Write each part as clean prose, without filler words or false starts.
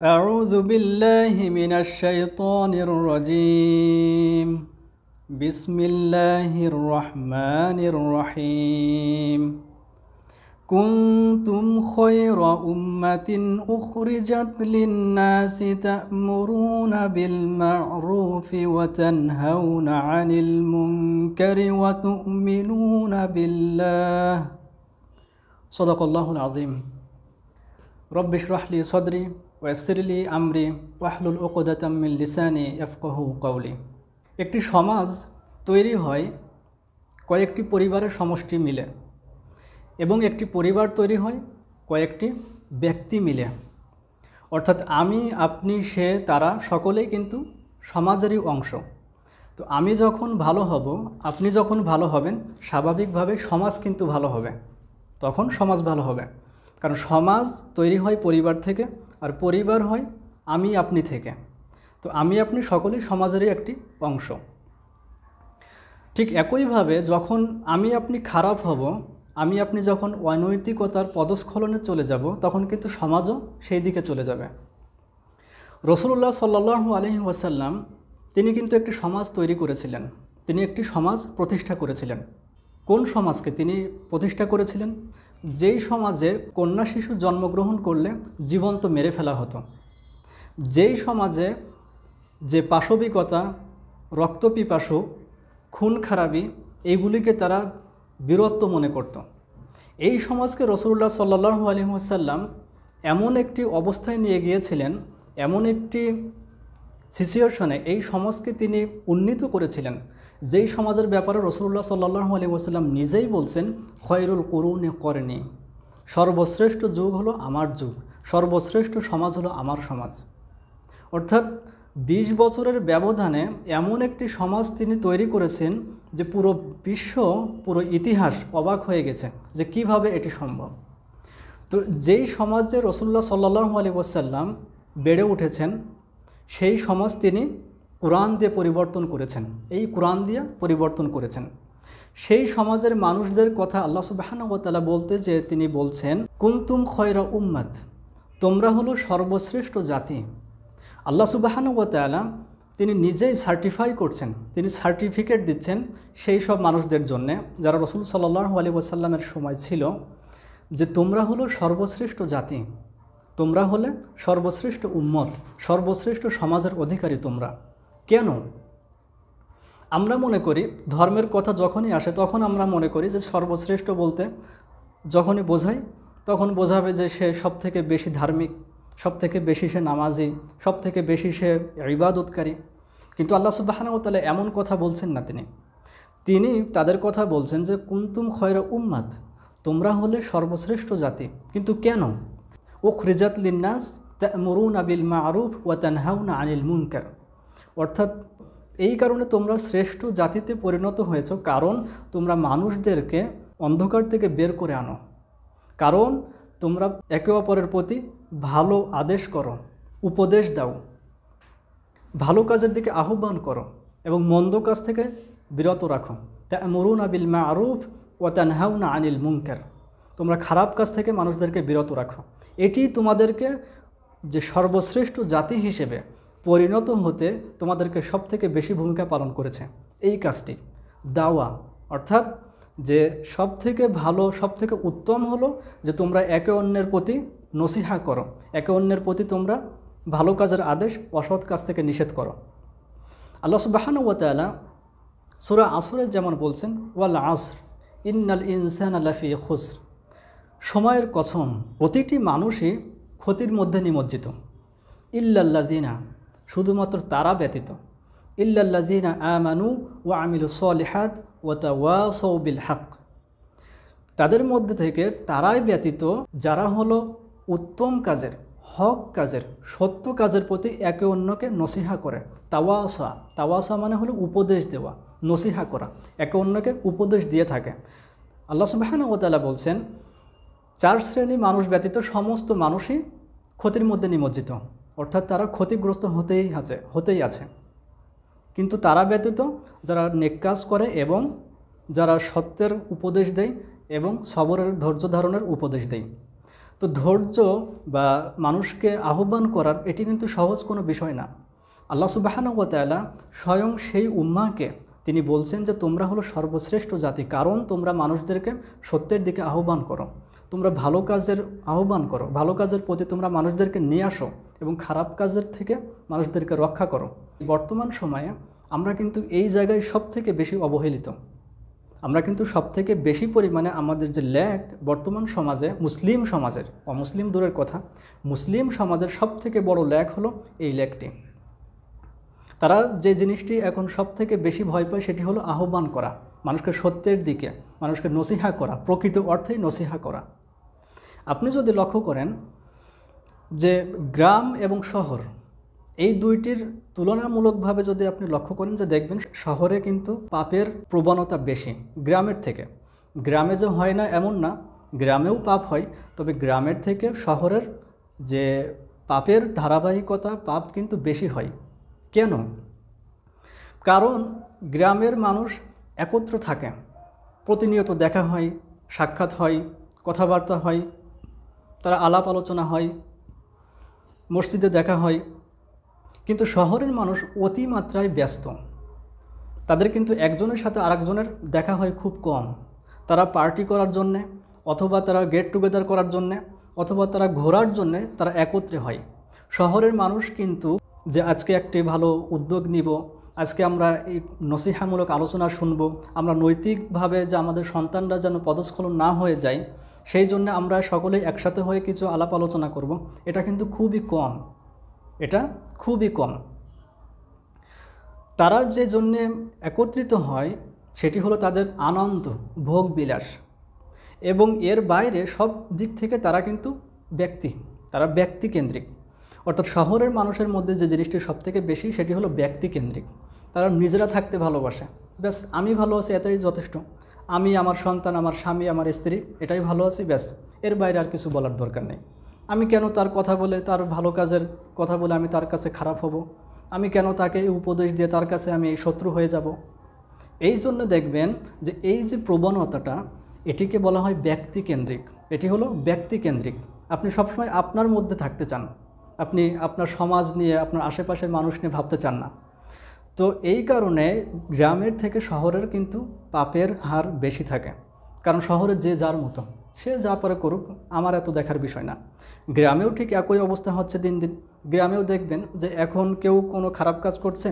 أعوذ بالله من الشيطان الرجيم بسم الله الرحمن الرحيم كنتم خير أمة أخرجت للناس تأمرون بالمعروف وتنهون عن المنكر وتؤمنون بالله صدق الله العظيم رب اشرح لي صدري ওয়াসসির লি আমরি ওয়াহলুল উকদাতাম মিন লিসানি ইয়াফকাহু কওলি। একটি সমাজ তৈরি হয় কয়েকটি পরিবারের সমষ্টি মিলে, এবং একটি পরিবার তৈরি হয় কয়েকটি ব্যক্তি মিলে। অর্থাৎ আমি, আপনি, সে, তারা সকলেই কিন্তু সমাজেরই অংশ। তো আমি যখন ভালো হব, আপনি যখন ভালো হবেন, স্বাভাবিকভাবে সমাজ কিন্তু ভালো হবে, তখন সমাজ ভালো হবে। কারণ সমাজ তৈরি হয় পরিবার থেকে, আর পরিবার হয় আমি আপনি থেকে। তো আমি আপনি সকলেই সমাজেরই একটি অংশ। ঠিক একইভাবে যখন আমি আপনি খারাপ হব, আমি আপনি যখন অনৈতিকতার পদস্খলনে চলে যাব, তখন কিন্তু সমাজও সেই দিকে চলে যাবে। রাসূলুল্লাহ সাল্লাল্লাহু আলাইহি ওয়াসাল্লাম তিনি কিন্তু একটি সমাজ তৈরি করেছিলেন, তিনি একটি সমাজ প্রতিষ্ঠা করেছিলেন। কোন সমাজকে তিনি প্রতিষ্ঠা করেছিলেন? যেই সমাজে কন্যা শিশু জন্মগ্রহণ করলে জীবন্ত মেরে ফেলা হতো, যেই সমাজে যে পাশবিকতা, রক্তপিপাসু, খুন খারাপি, এইগুলিকে তারা বীরত্ব মনে করত, এই সমাজকে রাসূলুল্লাহ সাল্লাল্লাহু আলাইহি ওয়াসাল্লাম এমন একটি অবস্থায় নিয়ে গিয়েছিলেন, এমন একটি সিচুয়েশনে এই সমাজকে তিনি উন্নীত করেছিলেন, যেই সমাজের ব্যাপারে রাসূলুল্লাহ সাল্লাল্লাহু আলাইহি ওয়াসাল্লাম নিজেই বলছেন, খয়রুল কুরুনি করনি, সর্বশ্রেষ্ঠ যুগ হলো আমার যুগ, সর্বশ্রেষ্ঠ সমাজ হলো আমার সমাজ। অর্থাৎ ২০ বছরের ব্যবধানে এমন একটি সমাজ তিনি তৈরি করেছেন যে পুরো বিশ্ব, পুরো ইতিহাস অবাক হয়ে গেছে যে কিভাবে এটি সম্ভব। তো যেই সমাজে রাসূলুল্লাহ সাল্লাল্লাহু আলাইহি ওয়াসাল্লাম বেড়ে উঠেছেন, সেই সমাজ তিনি কোরআন দিয়ে পরিবর্তন করেছেন, এই কোরআন দিয়ে পরিবর্তন করেছেন। সেই সমাজের মানুষদের কথা আল্লাহ সুবহানাহু ওয়া তাআলা বলতে যে তিনি বলছেন, কুনতুম খয়রা উম্মাত, তোমরা হলো সর্বশ্রেষ্ঠ জাতি। আল্লাহ সুবহানাহু ওয়া তাআলা তিনি নিজেই সার্টিফাই করছেন, তিনি সার্টিফিকেট দিচ্ছেন সেই সব মানুষদের জন্যে যারা রাসূল সাল্লাল্লাহু আলাইহি ওয়াসাল্লামের সময় ছিল, যে তোমরা হলো সর্বশ্রেষ্ঠ জাতি, তোমরা হলে সর্বশ্রেষ্ঠ উম্মত, সর্বশ্রেষ্ঠ সমাজের অধিকারী তোমরা। কেন? আমরা মনে করি ধর্মের কথা যখনই আসে তখন আমরা মনে করি যে সর্বশ্রেষ্ঠ বলতে যখনই বোঝাই, তখন বোঝাবে যে সে সবথেকে বেশি ধার্মিক, সবথেকে বেশি সে নামাজি, সবথেকে বেশি সে ইবাদতকারী। কিন্তু আল্লাহ সুবহানাহু ওয়া তাআলা এমন কথা বলছেন না, তিনি তাদের কথা বলছেন যে কুনতুম খয়রা উম্মাত, তোমরা হলে সর্বশ্রেষ্ঠ জাতি। কিন্তু কেন? উখরিজাত লিন্নাস তা'মুরুনা বিল মা'রুফ ওয়া তানহাউনা আনিল মুনকার। অর্থাৎ এই কারণে তোমরা শ্রেষ্ঠ জাতিতে পরিণত হয়েছ, কারণ তোমরা মানুষদেরকে অন্ধকার থেকে বের করে আনো, কারণ তোমরা একে অপরের প্রতি ভালো আদেশ করো, উপদেশ দাও, ভালো কাজের দিকে আহ্বান করো এবং মন্দ কাজ থেকে বিরত রাখো। তা'মুরুনা বিল মা'রুফ ওয়া তানহাউনা আনিল মুনকার, তোমরা খারাপ কাজ থেকে মানুষদেরকে বিরত রাখো। এটি তোমাদেরকে যে সর্বশ্রেষ্ঠ জাতি হিসেবে পরিণত হতে তোমাদেরকে সবথেকে বেশি ভূমিকা পালন করেছে এই কাজটি, দাওয়া। অর্থাৎ যে সবথেকে ভালো, সবথেকে উত্তম হলো যে তোমরা একে অন্যের প্রতি নসিহা করো, একে অন্যের প্রতি তোমরা ভালো কাজের আদেশ, অসৎ কাজ থেকে নিষেধ করো। আল্লাহ সুবহানাহু ওয়া তাআলা সূরা আসরে যেমন বলছেন, ওয়াল আসর ইন্নাল ইনসানা লাফি খুসর, সময়ের কসম, প্রতিটি মানুষই ক্ষতির মধ্যে নিমজ্জিত, ইল্লাল্লাযিনা, শুধুমাত্র তারা ব্যতীত, ইল্লাল্লাযিনা আমানু ওয়া আমিলুস সলিহাত ওয়া তাওয়াসাউ বিল হক, তাদের মধ্যে থেকে তারাই ব্যতীত যারা হলো উত্তম কাজের, হক কাজের, সত্য কাজের প্রতি একে অন্যকে নসিহা করে। তাওয়াসা, তাওয়াসা মানে হলো উপদেশ দেওয়া, নসিহা করা, একে অন্যকে উপদেশ দিয়ে থাকে। আল্লাহ সুবহানাহু ওয়া তাআলা বলছেন 4 শ্রেণী মানুষ ব্যতীত সমস্ত মানুষই ক্ষতির মধ্যে নিমজ্জিত, অর্থাৎ তারা ক্ষতিগ্রস্ত হতেই আছে। কিন্তু তারা ব্যতীত যারা নেক কাজ করে এবং যারা সত্যের উপদেশ দেয় এবং সবরের, ধৈর্য ধারণের উপদেশ দেয়। তো ধৈর্য বা মানুষকে আহ্বান করার এটি কিন্তু সহজ কোনো বিষয় না। আল্লাহ সুবহানাহু ওয়া তাআলা স্বয়ং সেই উম্মাহকে তিনি বলছেন যে তোমরা হলো সর্বশ্রেষ্ঠ জাতি, কারণ তোমরা মানুষদেরকে সত্যের দিকে আহ্বান করো, তোমরা ভালো কাজের আহ্বান করো, ভালো কাজের প্রতি তোমরা মানুষদেরকে নিয়ে আসো এবং খারাপ কাজের থেকে মানুষদেরকে রক্ষা করো। বর্তমান সময়ে আমরা কিন্তু এই জায়গায় সবথেকে বেশি অবহেলিত। আমরা কিন্তু সবথেকে বেশি পরিমাণে আমাদের যে ল্যাক বর্তমান সমাজে, মুসলিম সমাজের, অমুসলিম দূরের কথা, মুসলিম সমাজের সবথেকে বড় ল্যাক হলো এই ল্যাকটি। তারা যে জিনিসটি এখন সবথেকে বেশি ভয় পায় সেটি হলো আহ্বান করা, মানুষকে সত্যের দিকে, মানুষকে নসিহা করা, প্রকৃত অর্থেই নসিহা করা। আপনি যদি লক্ষ্য করেন যে গ্রাম এবং শহর এই দুইটির তুলনামূলকভাবে যদি আপনি লক্ষ্য করেন যে দেখবেন শহরে কিন্তু পাপের প্রবণতা বেশি গ্রামের থেকে। গ্রামে যে হয় না এমন না, গ্রামেও পাপ হয়, তবে গ্রামের থেকে শহরের যে পাপের ধারাবাহিকতা, পাপ কিন্তু বেশি হয়। কেন? কারণ গ্রামের মানুষ একত্র থাকে, প্রতিনিয়ত দেখা হয়, সাক্ষাৎ হয়, কথাবার্তা হয়, তারা আলাপ আলোচনা হয়, মসজিদে দেখা হয়। কিন্তু শহরের মানুষ অতিমাত্রায় ব্যস্ত, তাদের কিন্তু একজনের সাথে আরেকজনের দেখা হয় খুব কম। তারা পার্টি করার জন্যে, অথবা তারা গেট টুগেদার করার জন্যে, অথবা তারা ঘোরার জন্যে তারা একত্রে হয়। শহরের মানুষ কিন্তু যে আজকে একটি ভালো উদ্যোগ নিব, আজকে আমরা এই নসিহামূলক আলোচনা শুনব, আমরা নৈতিকভাবে যে আমাদের সন্তানরা যেন পদস্খলন না হয়ে যায় সেই জন্য আমরা সকলেই একসাথে হয়ে কিছু আলাপ আলোচনা করব, এটা কিন্তু খুবই কম, এটা খুবই কম। তারা যে জন্যে একত্রিত হয় সেটি হলো তাদের আনন্দ, ভোগ বিলাস, এবং এর বাইরে সব দিক থেকে তারা কিন্তু তারা ব্যক্তিকেন্দ্রিক। অর্থাৎ শহরের মানুষের মধ্যে যে জিনিসটি সবথেকে বেশি সেটি হলো ব্যক্তিকেন্দ্রিক। তারা নিজেরা থাকতে ভালোবাসে, ব্যাস আমি ভালো আছি এটাই যথেষ্ট, আমি, আমার সন্তান, আমার স্বামী, আমার স্ত্রী এটাই ভালো আছি, ব্যাস, এর বাইরে আর কিছু বলার দরকার নেই। আমি কেন তার কথা বলে, তার ভালো কাজের কথা বলে আমি তার কাছে খারাপ হব? আমি কেন তাকে এই উপদেশ দিয়ে তার কাছে আমি শত্রু হয়ে যাব? এই জন্য দেখবেন যে এই যে প্রবণতাটা, এটিকে বলা হয় ব্যক্তিকেন্দ্রিক। এটি হলো ব্যক্তিকেন্দ্রিক। আপনি সবসময় আপনার মধ্যে থাকতে চান, আপনি আপনার সমাজ নিয়ে, আপনার আশেপাশের মানুষ নিয়ে ভাবতে চান না। তো এই কারণে গ্রামের থেকে শহরের কিন্তু পাপের হার বেশি থাকে, কারণ শহরে যে যার মতো, সে যা পারে করুক, আমার এত দেখার বিষয় না। গ্রামেও ঠিক একই অবস্থা হচ্ছে দিন দিন। গ্রামেও দেখবেন যে এখন কেউ কোনো খারাপ কাজ করছে,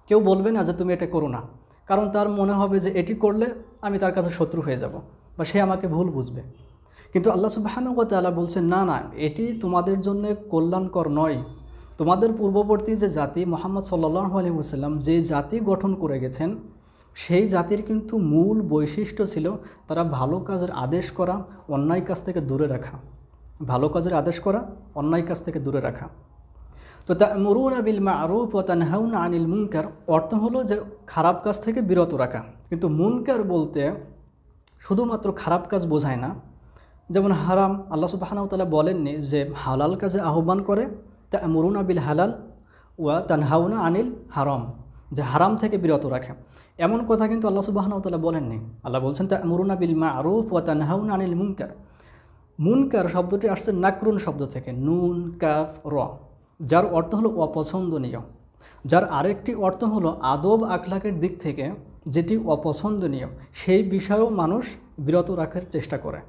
কেউ বলবে না যে তুমি এটা করো না, কারণ তার মনে হবে যে এটি করলে আমি তার কাছে শত্রু হয়ে যাব বা সে আমাকে ভুল বুঝবে। কিন্তু আল্লাহ সুবহানাহু ওয়া তাআলা বলছেন, না না, এটি তোমাদের জন্য কল্যাণকর নয়। তোমাদের পূর্ববর্তী যে জাতি মুহাম্মদ সাল্লাল্লাহু আলাইহি ওয়াসাল্লাম যে জাতি গঠন করে গেছেন, সেই জাতির কিন্তু মূল বৈশিষ্ট্য ছিল তারা ভালো কাজের আদেশ করা, অন্যায় কাজ থেকে দূরে রাখা। ভালো কাজের আদেশ করা, অন্যায় কাজ থেকে দূরে রাখা। তো তা'মুরুনা বিল মা'রুফ ওয়া তানহাউনা আনিল মুনকার অর্থ হলো যে খারাপ কাজ থেকে বিরত রাখা। কিন্তু মুনকার বলতে শুধুমাত্র খারাপ কাজ বোঝায় না। যেমন হারাম, আল্লাহ সুবহানাহু ওয়া তাআলা বলেননি যে হালাল কাজে আহ্বান করে, তা'মুরুনা বিল হালাল ওয়া তানহাউনা আনিল হারাম, যে হারাম থেকে বিরত রাখে, এমন কথা কিন্তু আল্লাহ সুবহানাহু ওয়া তাআলা বলেননি। আল্লাহ বলছেন তা'মুরুনা বিল মা'রুফ ওয়া তানহাউনা আনিল মুনকার। মুনকার শব্দটি আসছে নাকরুন শব্দ থেকে, নুন কাফ র, যার অর্থ হলো অপছন্দনীয়, যার আরেকটি অর্থ হলো আদব আখলাকের দিক থেকে যেটি অপছন্দনীয় সেই বিষয়েও মানুষ বিরত রাখার চেষ্টা করে।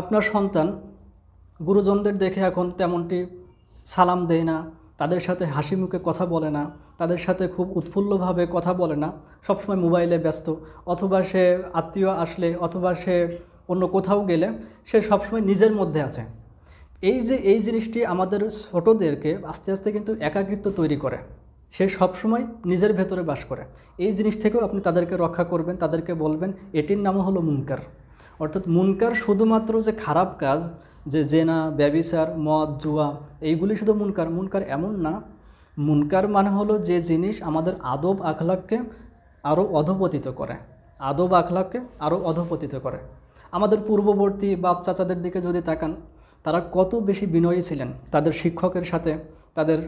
আপনার সন্তান গুরুজনদের দেখে এখন তেমনটি সালাম দেয় না, তাদের সাথে হাসি মুখে কথা বলে না, তাদের সাথে খুব উৎফুল্লভাবে কথা বলে না, সবসময় মোবাইলে ব্যস্ত, অথবা সে আত্মীয় আসলে, অথবা সে অন্য কোথাও গেলে সে সবসময় নিজের মধ্যে আছে। এই জিনিসটি আমাদের ছোটোদেরকে আস্তে আস্তে কিন্তু একাকিত্ব তৈরি করে। সে সবসময় নিজের ভেতরে বাস করে। এই জিনিস থেকেও আপনি তাদেরকে রক্ষা করবেন, তাদেরকে বলবেন, এটির নামও হলো মুনকার। অর্থাৎ মুনকার শুধুমাত্র যে খারাপ কাজ, যে জেনা, ব্যভিচার, মদ, জুয়া, এইগুলি শুধু মুনকার। মুনকার এমন না। মুনকার মানে হলো যে জিনিস আমাদের আদব আখলাককে আরও অধপতিত করে, আদব আখলাককে আরও অধপতিত করে। আমাদের পূর্ববর্তী বাপ চাচাদের দিকে যদি তাকান, তারা কত বেশি বিনয়ী ছিলেন তাদের শিক্ষকের সাথে, তাদের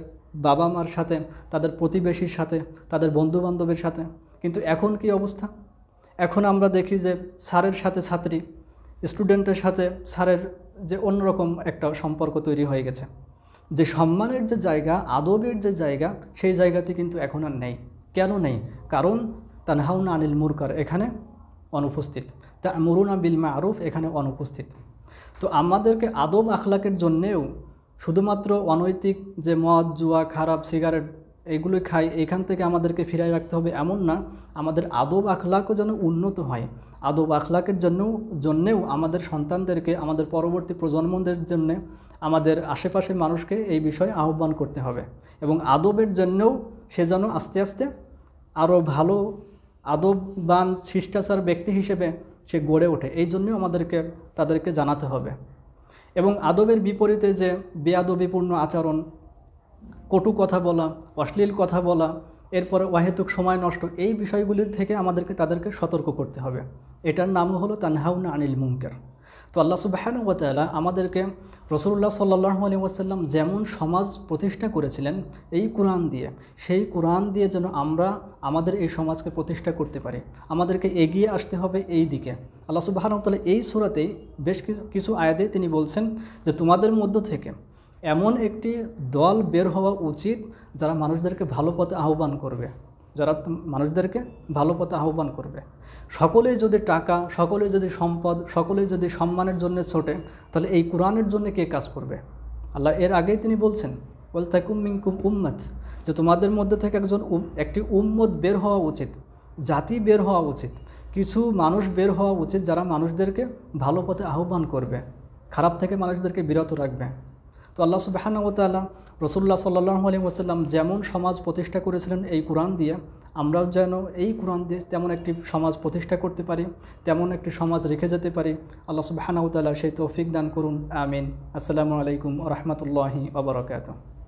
বাবা মার সাথে, তাদের প্রতিবেশীর সাথে, তাদের বন্ধুবান্ধবের সাথে। কিন্তু এখন কি অবস্থা? এখন আমরা দেখি যে স্যারের সাথে ছাত্রী, স্টুডেন্টের সাথে স্যারের যে অন্যরকম একটা সম্পর্ক তৈরি হয়ে গেছে, যে সম্মানের যে জায়গা, আদবের যে জায়গা, সেই জায়গাটি কিন্তু এখন আর নেই। কেন নেই? কারণ তানহাউনা আনিল মুরকার এখানে অনুপস্থিত, তা'মুরুনা বিল মা'রুফ এখানে অনুপস্থিত। তো আমাদেরকে আদব আখলাকের জন্যেও শুধুমাত্র অনৈতিক যে মদ, জুয়া, খারাপ, সিগারেট এইগুলোই খাই, এখান থেকে আমাদেরকে ফিরাই রাখতে হবে এমন না। আমাদের আদব আখলাকও যেন উন্নত হয়। আদব আখলাকের জন্যেও আমাদের সন্তানদেরকে, আমাদের পরবর্তী প্রজন্মদের জন্যে, আমাদের আশেপাশের মানুষকে এই বিষয়ে আহ্বান করতে হবে। এবং আদবের জন্যও সে যেন আস্তে আস্তে আরও ভালো আদববান শিষ্টাচার ব্যক্তি হিসেবে সে গড়ে ওঠে, এই জন্যও আমাদেরকে তাদেরকে জানাতে হবে। এবং আদবের বিপরীতে যে বেয়াদবিপূর্ণ আচরণ, কটু কথা বলা, অশ্লীল কথা বলা, এরপরে অহেতুক সময় নষ্ট, এই বিষয়গুলি থেকে তাদেরকে সতর্ক করতে হবে। এটার নামও হলো তানহাউনা আনিল মুনকার। তো আল্লাহ সুবহানাহু ওয়া তাআলা আমাদেরকে রাসূলুল্লাহ সাল্লাল্লাহু আলাইহি ওয়াসাল্লাম যেমন সমাজ প্রতিষ্ঠা করেছিলেন এই কোরআন দিয়ে, সেই কোরআন দিয়ে যেন আমরা আমাদের এই সমাজকে প্রতিষ্ঠা করতে পারি। আমাদেরকে এগিয়ে আসতে হবে এই দিকে। আল্লাহ সুবহানাহু ওয়া তাআলা এই সূরাতেই বেশ কিছু আয়াতে তিনি বলছেন যে তোমাদের মধ্য থেকে এমন একটি দল বের হওয়া উচিত যারা মানুষদেরকে ভালো পথে আহ্বান করবে, আহ্বান করবে। সকলেই যদি টাকা, সকলেই যদি সম্পদ, সকলেই যদি সম্মানের জন্য ছোটে, তাহলে এই কোরআনের জন্য কে কাজ করবে? আল্লাহ এর আগেই তিনি বলছেন, ওয়াল তাকুম মিনকুম উম্মাত, যে তোমাদের মধ্যে থেকে একটি উম্মত বের হওয়া উচিত, জাতি বের হওয়া উচিত, কিছু মানুষ বের হওয়া উচিত যারা মানুষদেরকে ভালো পথে আহ্বান করবে, খারাপ থেকে মানুষদেরকে বিরত রাখবে। তো আল্লাহ সুবহানাহু ওয়া তাআলা রাসূলুল্লাহ সাল্লাল্লাহু আলাইহি ওয়াসাল্লাম যেমন সমাজ প্রতিষ্ঠা করেছিলেন এই কোরআন দিয়ে, আমরাও যেন এই কোরআন দিয়ে তেমন একটি সমাজ প্রতিষ্ঠা করতে পারি, তেমন একটি সমাজ রেখে যেতে পারি। আল্লাহ সুবহানাহু ওয়া তাআলা সেই তৌফিক দান করুন। আমিন। আসসালামু আলাইকুম ওয়া রাহমাতুল্লাহি ওয়া বারাকাতুহু।